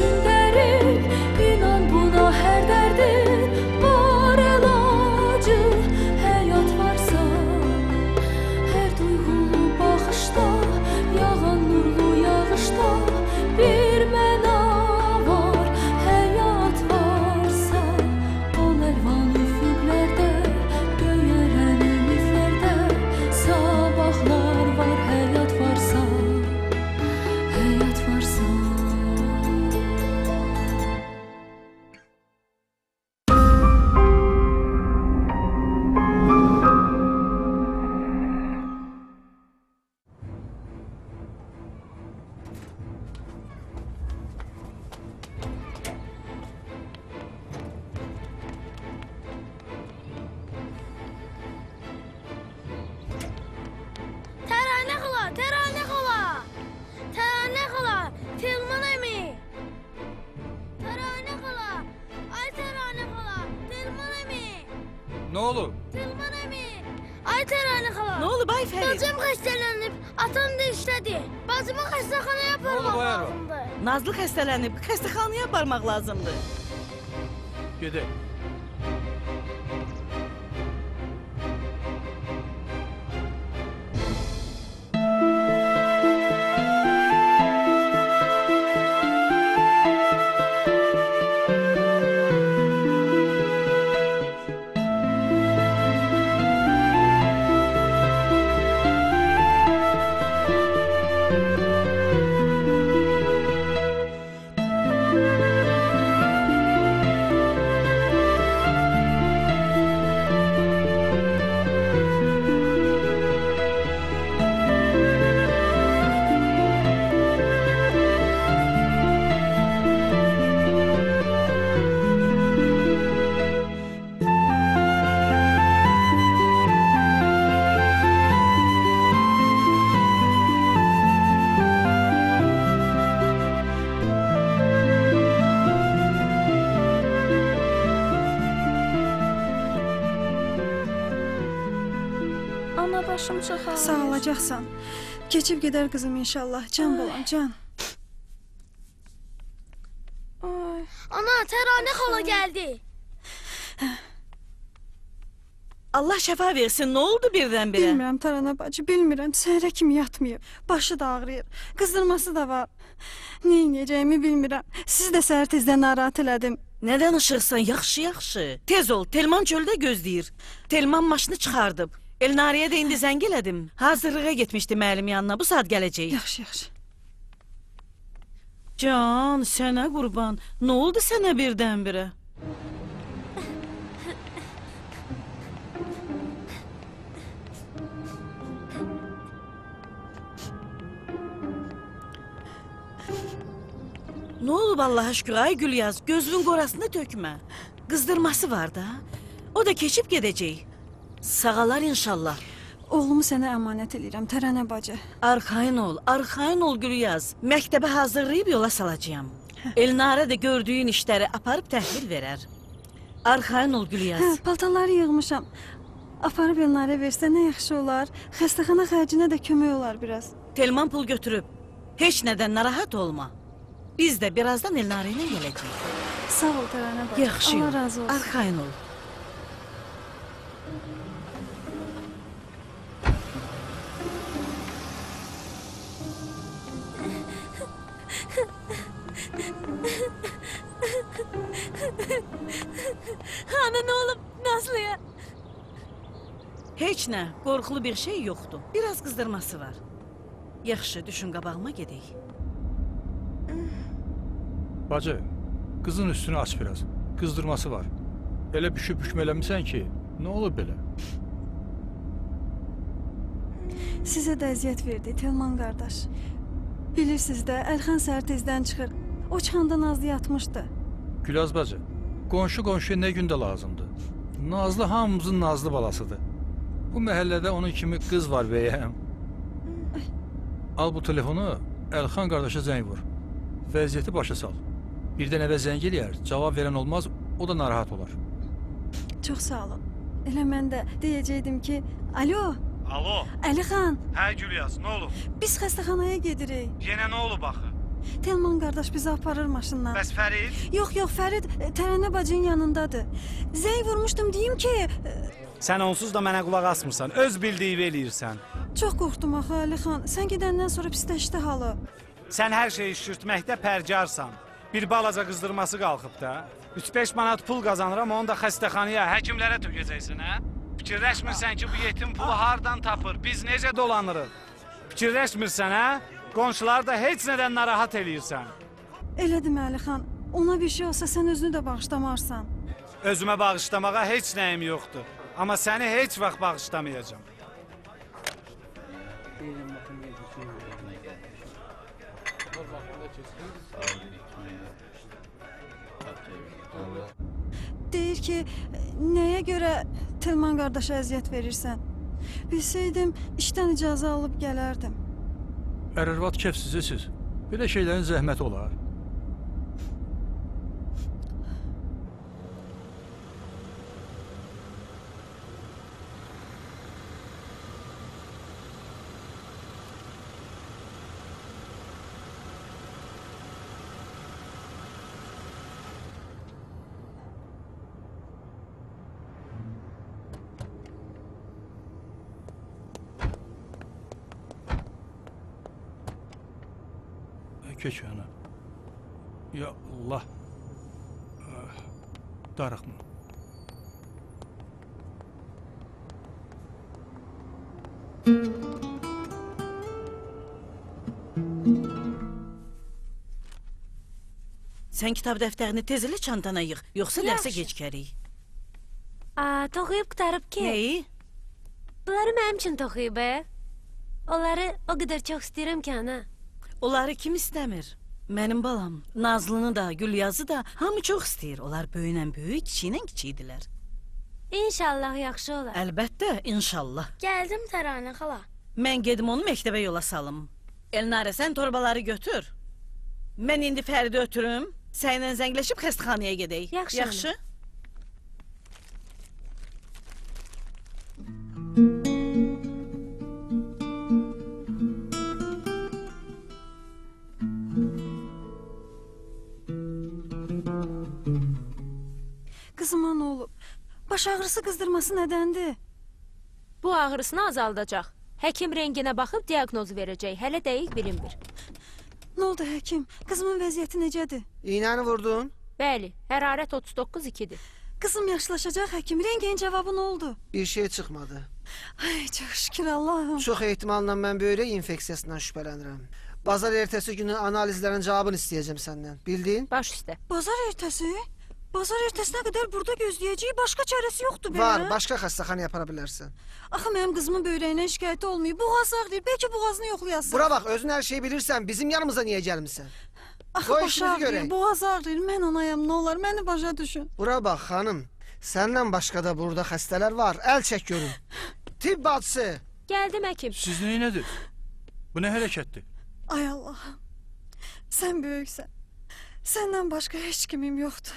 üçün dərin, inan buna hər dərdin var əlacı. Həyat varsa, hər duyğulu baxışda, yağan nurlu yağışda bir məna var. Həyat varsa, ol əlvan üfüqlərdə, göyərən ümidlərdə sabahlar var. Həyat varsa, həyat varsa. Təranə xala, Təranə xala! Təranə xala, Telman əmi! Təranə xala, ay Təranə xala, Telman əmi! Nə olub? Telman əmi! Ay Təranə xala! Ne oldu Bay Ferit? Bacım xəstələnib, atam da işlədi. Bacımı xəstəxanaya aparmaq oldu, Bayram? lazımdır. Nazlı xəstələnib, xəstəxanaya aparmaq lazımdır. Gedək. Ana başım çox ağrıyır. Sağ olacaqsan. Keçib gedər qızım inşallah. Can balam, can. Ay, Ana, Təranə xala gəldi. Allah şəfa versin, ne oldu birdən-birə? Bilmirəm Tarana bacı, bilmirəm. Səhərə kimi yatmayıb. Başı da ağrıyır. Qızdırması da var. Nə edəcəyimi bilmirəm. Sizi də səhər tezdən narahat elədim. Nə danışırsan? Yaxşı, yaxşı. Tez ol, Telman çöldə gözləyir. Telman maşını çıxardıb. Elnariyə də indi zəng elədim. Hazırlığa getmişdi müəllim yanına, bu saat gələcək. Yaxşı, yaxşı. Can, sənə qurban. Nə oldu sənə birdən-birə? Nə olub Allaha şükür, ay Gülyaz, gözünün qorasını tökmə. Qızdırması var da, o da keçib gedəcək. Sağalar inşallah. Oğlumu sənə əmanət edirəm Tərənə bacı. Arxayın ol Gülyaz. Məktəbə hazırlayıb yola salacağam. Elnarə də gördüyün işləri aparıb təhvil verər. Arxayın ol Gülyaz. Hə, paltarları yığmışam. Aparıb Elnarə versə nə yaxşı olar. Xəstəxana xərcinə də kömək olar biraz. Telman pul götürüb. Heç nədən narahat olma. Biz də birazdan Elnarə ilə gələcəyik. Sağ ol Tərənə bacı. Yaxşı Allah ol. razı olsun. Arxayın ol. Ana, nə olub Nazlıya? Heç nə, qorxulu bir şey yoxdur. Biraz qızdırması var. Yaxşı, düşün qabağıma gedək. Bacı, qızın üstünü aç biraz. Qızdırması var. Elə büşüb bükmələmisən ki, nə olub belə? Sizə də əziyyət verdi Telman qardaş. Bilirsiniz də, Əlxan səhər tezdən çıxır. O çıxanda Nazlı yatmışdı. Gülaz bacı, qonşu-qonşuya nə gündə lazımdır? Nazlı hamımızın nazlı balasıdır. Bu məhəllədə onun kimi qız var bəyəm. Al bu telefonu, Əlxan qardaşa zəng vur. Vəziyyəti başa sal. Birdən əvvəl zəng eləyər, cavab verən olmaz, o da narahat olar. Çox sağ olun. Elə mən də deyəcəkdim ki, alo, Alo, Əlixan, hə Gülyaz, nə olub? biz xəstəxanaya gedirik. Yenə nə olub axı? Telman qardaş bizi aparır maşınla. Bəs Fərid? Yox, Fərid Tərənə bacının yanındadır. Zəng vurmuşdum, deyim ki, Sən onsuz da mənə qulaq asmırsan, öz bildiyi eləyirsən. çox qorxdum axı Ali xan. Sən gedəndən sonra pisləşdi halı. Sən hər şeyi şürtməkdə pərcarsan. Bir balaca qızdırması qalxıb da. 3-5 manat pul qazanıram, onu da xəstəxanaya, həkimlərə tökəcəksən, hə? Fikirləşmirsən ki, bu yetim pulu hardan tapır, biz necə dolanırıq? Fikirləşmirsən, hə? Qonşuları da heç nədən narahat eləyirsən. Elədir Əli xan. Ona bir şey olsa sən özünü də bağışlamarsan. Özümə bağışlamağa heç nəyim yoxdur. Amma səni heç vaxt bağışlamayacağam. Deyir ki, nəyə görə Telman qardaşa əziyyət verirsən? Bilsəydim, işdən icazə alıb gələrdim. Ər-arvad kefsizəsiz. Belə şeylərin zəhməti olar. Keç ana. Ya Allah. Darıxma. Sən kitab dəftərini tez elə çantana yığ, yoxsa dərsə Yaxşı. geç gərik. Toxuyub qutarıb ki. Nəyi? Bunları mənim üçün toxuyub, Onları o qədər çox istəyirəm ki, ana. Onları kim istəmir? Mənim balam, Nazlını da, Gülyazı da hamı çox istəyir. Onlar böyünən böyük, kiçiylə kiçiydirlər. İnşallah yaxşı olar. Əlbəttə, inşallah. Gəldim Təranə xala. Mən gedim onu məktəbə yola salım. Elnarə, sən torbaları götür. Mən indi Fəridi ötürüm. Səninlə zəngləşib xəstəxanaya gedək. Yaxşı, Yaxşı? Qızıma nə olub? Baş ağrısı qızdırması nədəndir? Bu ağrısını azaldacaq. Həkim renginə baxıb diaqnoz verəcək. Hələ dəqiq bilinmir. Nə oldu həkim? Qızımın vəziyyəti necədir? İğnəni vurdun? Bəli, hərarət 39,2-dir. Qızım yaşlaşacaq həkim. Rengin cavabı nə oldu? Bir şey çıxmadı. Ay, çox şükür Allahım. Çox ehtimalla mən böyrək infeksiyasından şübhələnirəm. Bazar ertəsi günü analizlərin cavabını istəyəcəm səndən. Bildin? Baş üstə. Bazar ertəsi? Bazar ertəsinə qədər burada gözləyəcəyik. Başqa çarəsi yoxdur belə. Var, başqa xəstəxanaya apara bilərsən. Axı mənim qızımın böyrəyindən şikayəti olmayıb. Boğaz ağrıyır. Bəlkə boğazını yoxlayasın. Bura bax, özün hər şeyi bilirsən. Bizim yanımıza niyə gəlmisən? Axı Qoy baş işimizi ağrıyır, görək. boğaz ağrıyır. Mən anayam, nə olar? Məni başa düşün. Bura bax, xanım. Səndən başqa da burada xəstələr var. Əl çək görün. Tibb bacısı. Gəldim həkim. Siz nədir? Bu nə hərəkətdir? Ay Allahım. Sən böyüksən. Səndən başqa heç kimim yoxdur.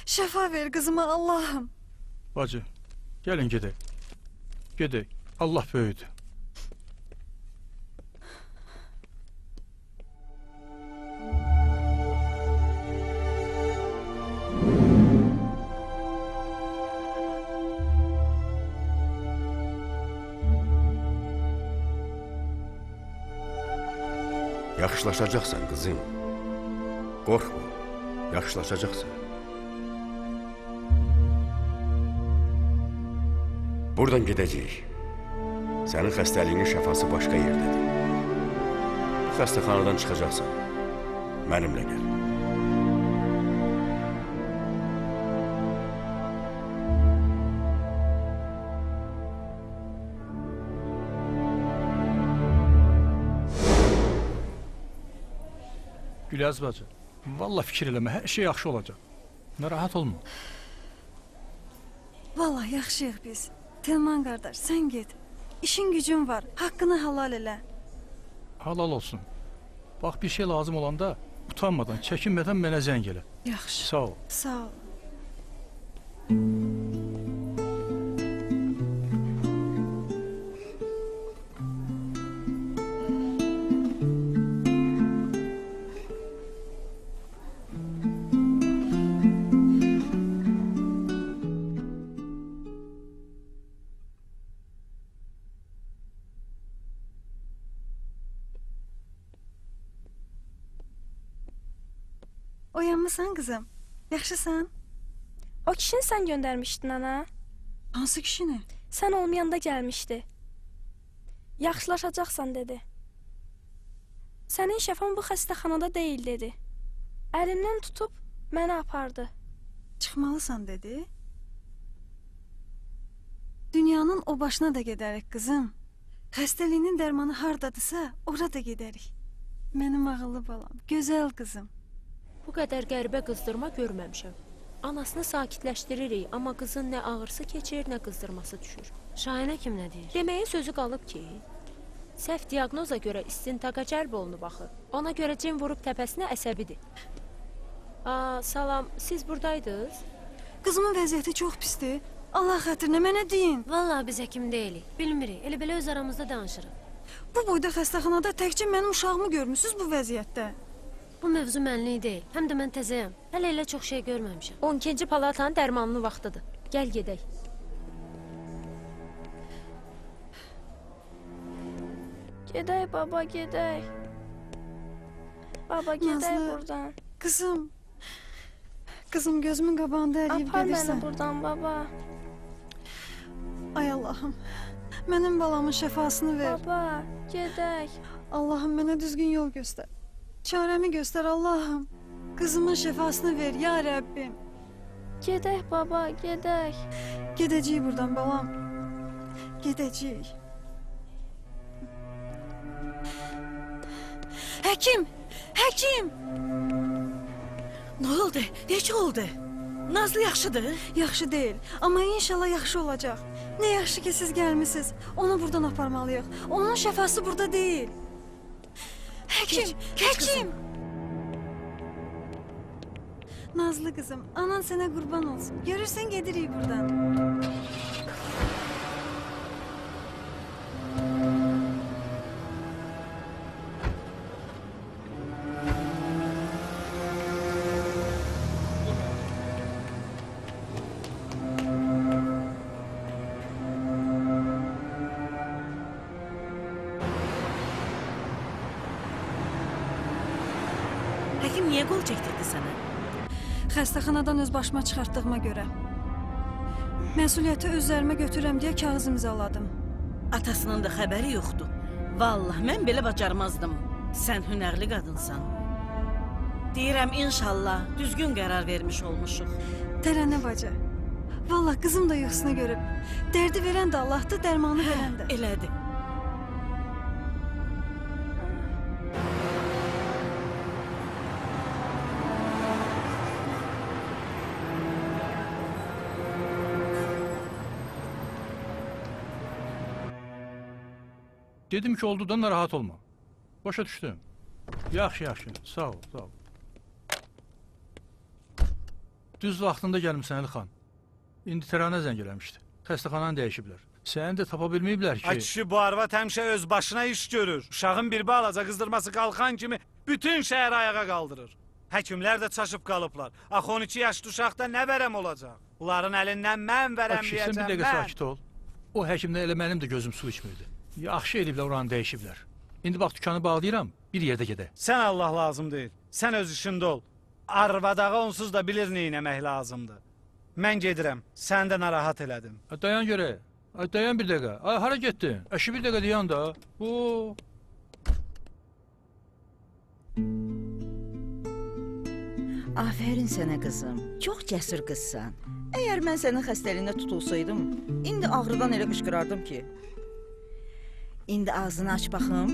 Şəfa ver qızıma Allahım. Bacı, gəlin gedək. Gedək. Allah böyüdür. Yaxşılaşacaqsan qızım. Qorxma, yaxşılaşacaqsan. Buradan gedəcəyik. Sənin xəstəliyinin şəfası başqa yerdədir. Bu xəstəxanadan çıxacaqsan. Mənimlə gəl. Gülyaz bacı, vallahi fikir eləmə, hər şey yaxşı olacaq. Narahat olma. Vallahi yaxşıyıq biz. Telman qardaş, sən get. İşin gücün var. Haqqını halal elə. Halal olsun. Bax, bir şey lazım olanda utanmadan, çəkinmədən mənə zəng elə. Yaxşı. Sağ ol. Sağ ol. Oyanmısan qızım? Yaxşısan? O kişini sən göndərmişdin ana. Hansı kişini? Sən olmayanda gəlmişdi. Yaxşılaşacaqsan dedi. Sənin şəfan bu xəstəxanada deyil dedi. Əlimdən tutub məni apardı. Çıxmalısan dedi. Dünyanın o başına da gedərik qızım. Xəstəliyinin dərmanı hardadısa, ora da gedərik. Mənim ağıllı balam, gözəl qızım. Bu qədər qəribə qızdırma görməmişəm. Anasını sakitləşdiririk, amma qızın nə ağrısı keçir, nə qızdırması düşür. Şahinə kim nə deyir? Deməyə sözü qalıb ki, səhv diaqnoza görə istintaqa cəlb olunub axı. Ona görə cin vurub təpəsinə əsəbidir. Salam, siz buradaydınız? Qızımın vəziyyəti çox pisdir. Allah xatirinə mənə deyin. Vallahi biz həkim deyilik. Bilmirik. Elə belə öz aramızda danışırıq. Bu boyda xəstəxanada təkcə mənim uşağımı görmüsünüz bu vəziyyətdə. Bu mövzu mənlik deyil. Həm də mən təzəyəm. Hələ elə çox şey görməmişəm. 12-ci palatanın dərmanlı vaxtıdır. Gəl gedək. Gedək baba, gedək. Baba, gedək Nazlı, buradan. Qızım. Qızım gözümün qabağında əriyib Apar məni gedirsən. buradan baba. Ay Allahım. Mənim balamın şəfasını ver. Baba, gedək. Allahım mənə düzgün yol göstər. Çarəmi göstər Allahım. Qızımın şəfasını ver ya Rəbbim. Gedək baba, gedək. Gedəcəyik buradan balam. Gedəcəyik. Həkim! Həkim! Nə oldu? Necə oldu? Nazlı yaxşıdır? Yaxşı deyil, amma inşallah yaxşı olacaq. Nə yaxşı ki siz gəlmisiniz. Onu buradan aparmalıyıq. Onun şəfası burada deyil. Həkim! Keç Həkim! Nazlı qızım, anan sənə qurban olsun. Görürsən gedirik buradan. Həkim niyə qol çəkdirdi sənə? Xəstəxanadan öz başıma çıxartdığıma görə. Məsuliyyəti öz üzərimə götürürəm deyə kağız imzaladım. Atasının da xəbəri yoxdur. Vallahi mən belə bacarmazdım. Sən hünərli qadınsan. Deyirəm inşallah düzgün qərar vermiş olmuşuq. Tərənə bacı. Vallahi qızım da yuxusunu görüb. Dərdi verən də Allahdır, dərmanı verən də. Elədi. Dedim ki, oldu da narahat olma. Başa düşdüm. Yaxşı, yaxşı. Sağ ol, sağ ol. Düz vaxtında gəlmişsən Əli xan. İndi Təranə zəng eləmişdi. Xəstəxananı dəyişiblər. Səni də tapa bilməyiblər ki... Ay kişi, bu arvad həmişə öz başına iş görür. Uşağın bir balaca qızdırması qalxan kimi bütün şəhər ayağa qaldırır. Həkimlər də çaşıb qalıblar. Axı 12 yaşlı uşaqda nə vərəm olacaq? Onların əlindən mən vərəm Kişi, sən deyəcəm, bir dəqiqə mən. sakit ol. O həkimdən elə mənim də gözüm su içmirdi. Yaxşı ediblər, oranı dəyişiblər. İndi bax, dükkanı bağlayıram, bir yerdə gedək. Sən Allah lazım deyil. Sən öz işində ol. Arvadağı onsuz da bilir neynəmək lazımdır. Mən gedirəm. Sən də narahat elədim. Dayan görək. Dayan bir dəqiqə. Hara getdin? Əşi bir dəqiqə dayan da. Afərin sənə qızım. Çox cəsur qızsan. Əgər mən sənin xəstəliyinə tutulsaydım, indi ağrıdan elə qışqırardım ki. İndi ağzını aç baxım.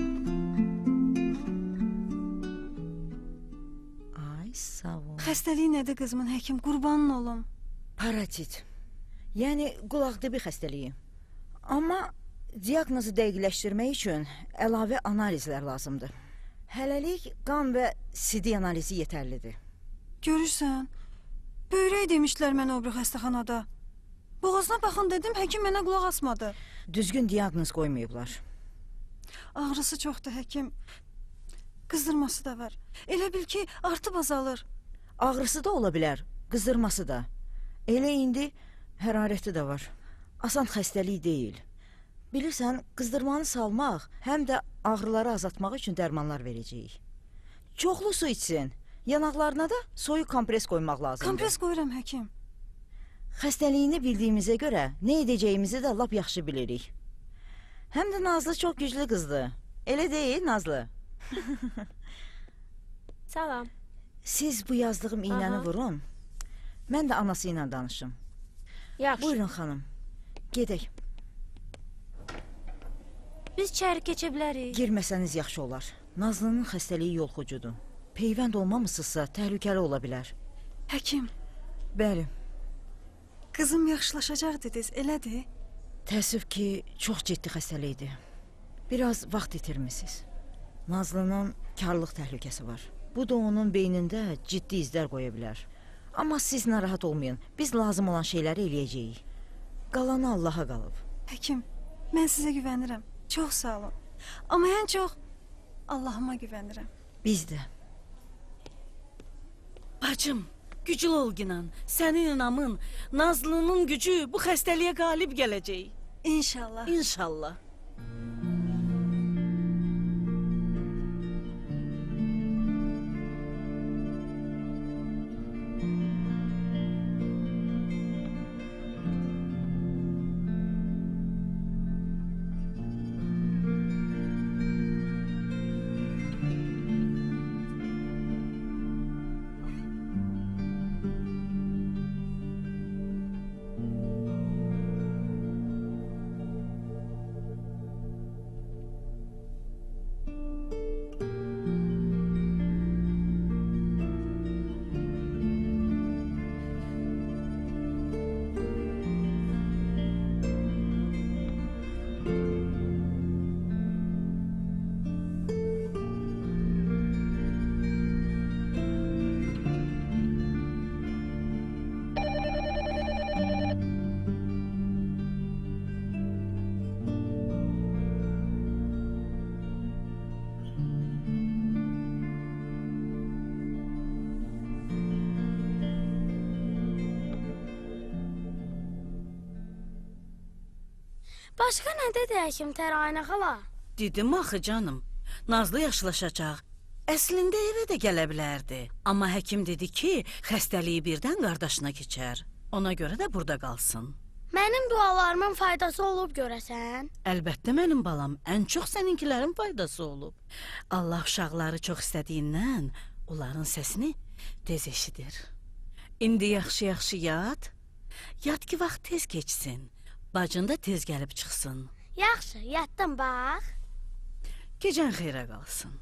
Ay, sağ ol. Xəstəliyi nədir qızımın həkim? Qurbanın olum. Paratit. Yəni qulaq bir xəstəliyi. Amma diaqnozu dəqiqləşdirmək üçün əlavə analizlər lazımdır. Hələlik qan və CD analizi yetərlidir. Görürsən, böyrək demişdilər mənə o bir xəstəxanada. Boğazına baxın dedim, həkim mənə qulaq asmadı. Düzgün diaqnoz qoymayıblar. Ağrısı çoxdur həkim. Qızdırması da var. Elə bil ki, artıb azalır. Ağrısı da ola bilər, qızdırması da. Elə indi hərarəti də var. Asan xəstəlik deyil. Bilirsən, qızdırmanı salmaq, həm də ağrıları azaltmaq üçün dərmanlar verəcəyik. Çoxlu su içsin. Yanaqlarına da soyuq kompres qoymaq lazımdır. Kompres qoyuram həkim. Xəstəliyini bildiyimizə görə nə edəcəyimizi də lap yaxşı bilirik. Həm də Nazlı çox güclü qızdır. Elə deyil, Nazlı? Salam. Siz bu yazdığım iynəni vurun. Mən də anası ilə danışım. Yaxşı. Buyurun xanım. Gedək. Biz içəri keçə bilərik. Girməsəniz yaxşı olar. Nazlının xəstəliyi yolxucudur. Peyvənd olmamısınızsa təhlükəli ola bilər. Həkim, Bəli. qızım yaxşılaşacaq dediniz, elədir? Təəssüf ki, çox ciddi xəstəlikdir. Biraz vaxt itirmisiniz. Nazlının karlıq təhlükəsi var. Bu da onun beynində ciddi izlər qoya bilər. Amma siz narahat olmayın. Biz lazım olan şeyləri eləyəcəyik. Qalanı Allaha qalıb. Həkim, mən sizə güvənirəm. Çox sağ olun. Amma ən çox Allahıma güvənirəm. Biz də. Bacım, güclü ol Ginan. Sənin inamın, Nazlının gücü bu xəstəliyə qalib gələcək. İnşallah. İnşallah. Başqa nə dedi həkim Tərainə xala? Dedim axı canım, Nazlı yaşlaşacaq. Əslində evə də gələ bilərdi. Amma həkim dedi ki, xəstəliyi birdən qardaşına keçər. Ona görə də burada qalsın. Mənim dualarımın faydası olub görəsən? Əlbəttə mənim balam, ən çox səninkilərin faydası olub. Allah uşaqları çox istədiyindən onların səsini tez eşidir. İndi yaxşı-yaxşı yat. Yat ki, vaxt tez keçsin. Bacın da tez gəlib çıxsın. Yaxşı, yatdım bax. Gecən xeyrə qalsın.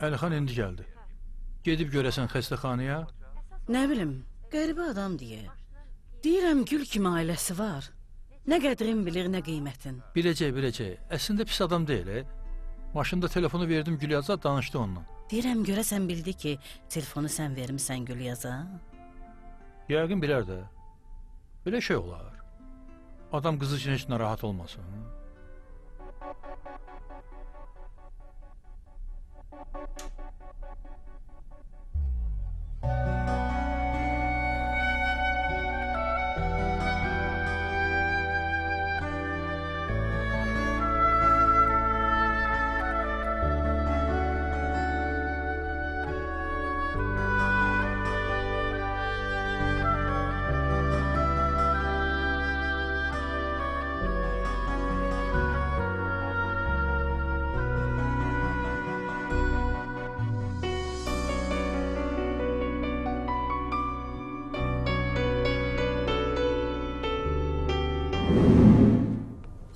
Əlixan indi gəldi. Gedib görəsən xəstəxanaya? Nə bilim, qəribə adam deyə. Deyirəm, gül kimi ailəsi var. Nə qədrin bilir, nə qiymətin. Biləcək. Əslində pis adam deyil. Maşında telefonu verdim Gülyaza, danışdı onunla. Deyirəm, görəsən bildi ki, telefonu sən vermişsən Gülyaza? Yəqin bilər də. Belə şey olar. Adam qızı üçün heç narahat olmasın.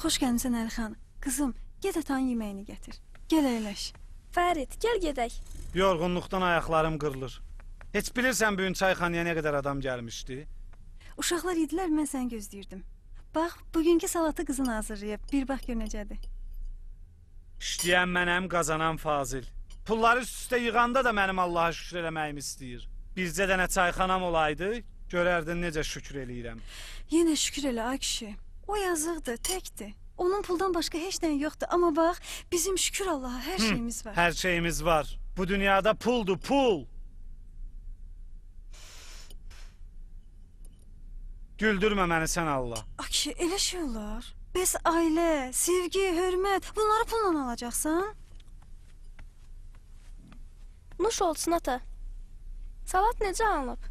Xoş gəlmisən Əlixan. Qızım, get atan yeməyini gətir. Gəl əyləş. Fərid, gəl gedək. Yorğunluqdan ayaqlarım qırılır. Heç bilirsən bu gün çayxanaya nə qədər adam gəlmişdi? Uşaqlar yedilər, mən səni gözləyirdim. Bax, bugünkü salatı qızın hazırlayıb. Bir bax gör necədir. İşləyən mənəm, qazanan Fazil. Pulları üst-üstə yığanda da mənim Allaha şükür eləməyimi istəyir. Bircə dənə çayxanam olaydı, görərdin necə şükür eləyirəm. Yenə şükür elə ay kişi. O yazıqdır, təkdir. Onun puldan başqa heç nə yoxdur. Amma bax, bizim şükür Allaha hər şeyimiz var. Hər şeyimiz var. Bu dünyada puldur, pul. Güldürmə məni sən Allah. Akşi, elə şey olar. Bəs ailə, sevgi, hörmət, bunları pulla alacaqsan? Nuş olsun ata. Salat necə alınıb?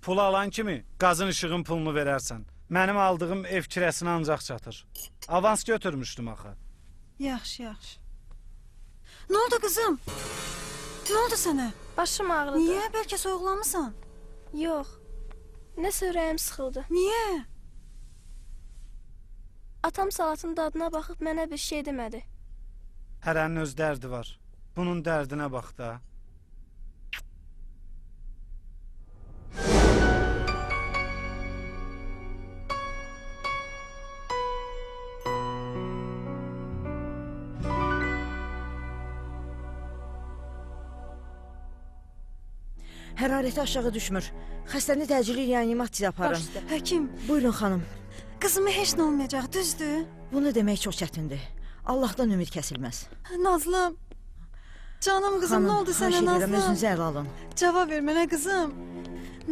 Pul alan kimi qazın işığın pulunu verərsən. Mənim aldığım ev kirəsinə ancaq çatır. Avans götürmüşdüm axı. Yaxşı, yaxşı. Nə oldu qızım? Nə oldu sənə? Başım ağrıdı. Niyə? Bəlkə soyuqlamısan? Yox. Nəsə ürəyim sıxıldı. Niyə? Atam salatın dadına baxıb mənə bir şey demədi. Hərənin öz dərdi var. Bunun dərdinə bax da. Hərarəti aşağı düşmür. Xəstəni təcili reanimasiyaya aparın. Həkim, Buyurun xanım. qızıma heç nə olmayacaq, düzdür? Bunu demək çox çətindir. Allahdan ümid kəsilməz. Nazlım. Canım qızım, nə oldu sənə xahiş edirəm, Nazlım? özünüzü ələ alın. Cavab ver mənə qızım.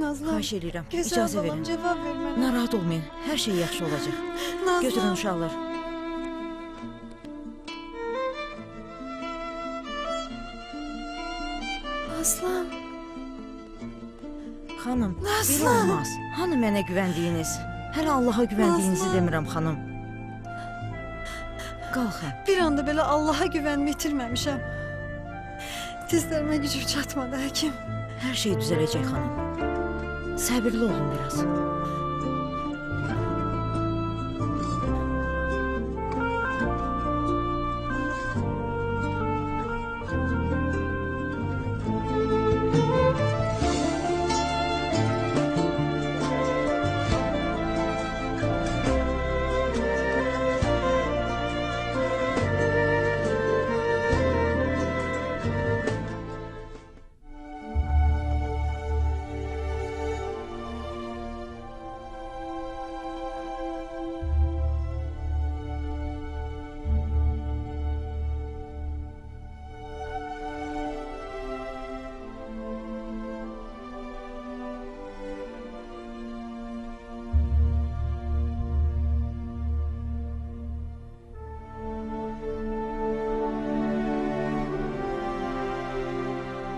Nazlım. Xahiş edirəm, Gözəl icazə balam, verin. cavab ver mənə. Narahat olmayın, hər şey yaxşı olacaq. Nazlım. Götürün uşaqlar. Nazlım. Xanım, belə Nazlım. olmaz. Hanı mənə güvəndiyiniz? Hələ Allaha güvəndiyinizi Nazlım. demirəm xanım. Qalxın. Bir anda belə Allaha güvənmi itirməmişəm. Dizlərimə gücüm çatmadı, həkim. Hər şey düzələcək xanım. Səbirli olun biraz.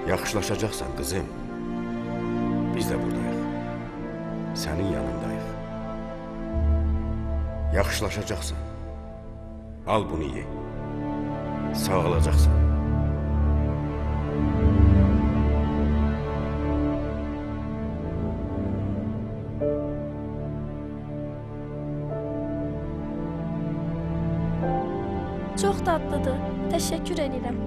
Yaxşılaşacaqsan qızım. Biz də buradayıq. Sənin yanındayıq. Yaxşılaşacaqsan. Al bunu ye. Sağalacaqsan. Çox dadlıdır. Təşəkkür edirəm.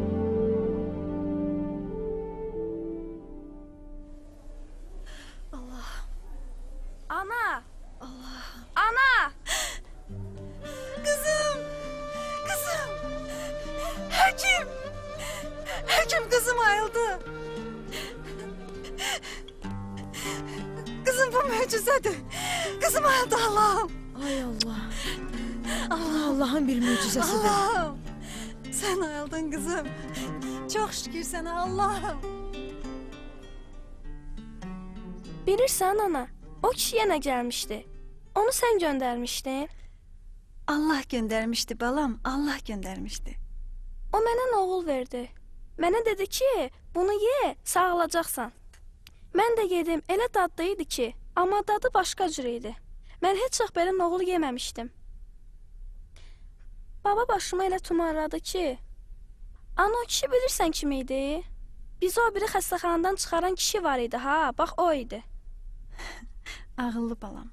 Ana! Allah! Ana! Qızım! Qızım! Həkim! Həkim, qızım ayıldı. Qızım, bu möcüzədir. Qızım ayıldı, Allahım. Ay Allah. Allah'ın bir möcüzəsidir. Allahım! Sən ayıldın, qızım. Çox şükür sənə, Allahım. Bilirsən ana, o kişi yenə gəlmişdi. Onu sən göndərmişdin. Allah göndərmişdi balam, Allah göndərmişdi. O mənə oğul verdi. Mənə dedi ki, bunu ye, sağalacaqsan. Mən də yedim, elə dadlı idi ki, amma dadı başqa cür idi. Mən heç vaxt belə oğul yeməmişdim. Baba başıma elə tumarladı ki, ana o kişi bilirsən kim idi? Bizi o biri xəstəxanadan çıxaran kişi var idi ha, bax o idi. Ağıllı balam.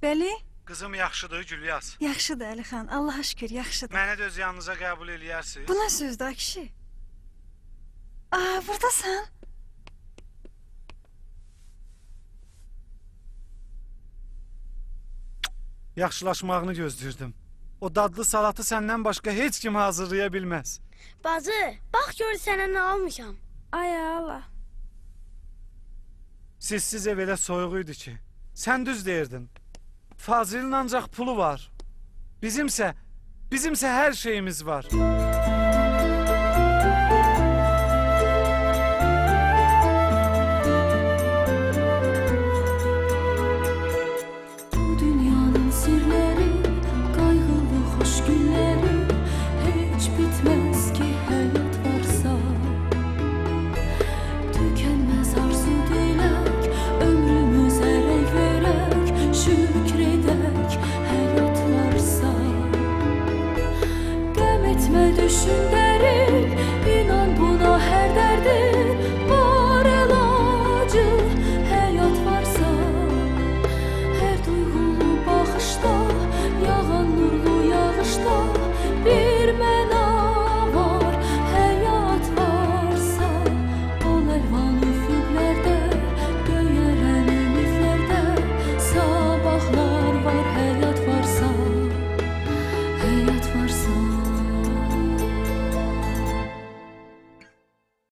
Bəli, Qızım yaxşıdır, Gülyaz. yaxşıdır Əlixan, Allaha şükür, yaxşıdır. Məni də öz yanınıza qəbul eləyərsiniz. Bu nə sözdür, ay kişi? Aa, buradasan. Yaxşılaşmağını gözləyirdim. O dadlı salatı səndən başqa heç kim hazırlaya bilməz. Bacı, bax gör sənə nə almışam. Ay Allah. Sizsiz ev elə soyuq idi ki. Sən düz deyirdin. Fazilin ancaq pulu var. Bizimsə hər şeyimiz var. Bu dünyanın sirləri, qayğılı xoş günləri heç bitməz ki həyat varsa. Tükənməz arzu dilək, ömrümüz ərək verək, şükr edək həyat varsa. Qəm etmə düşün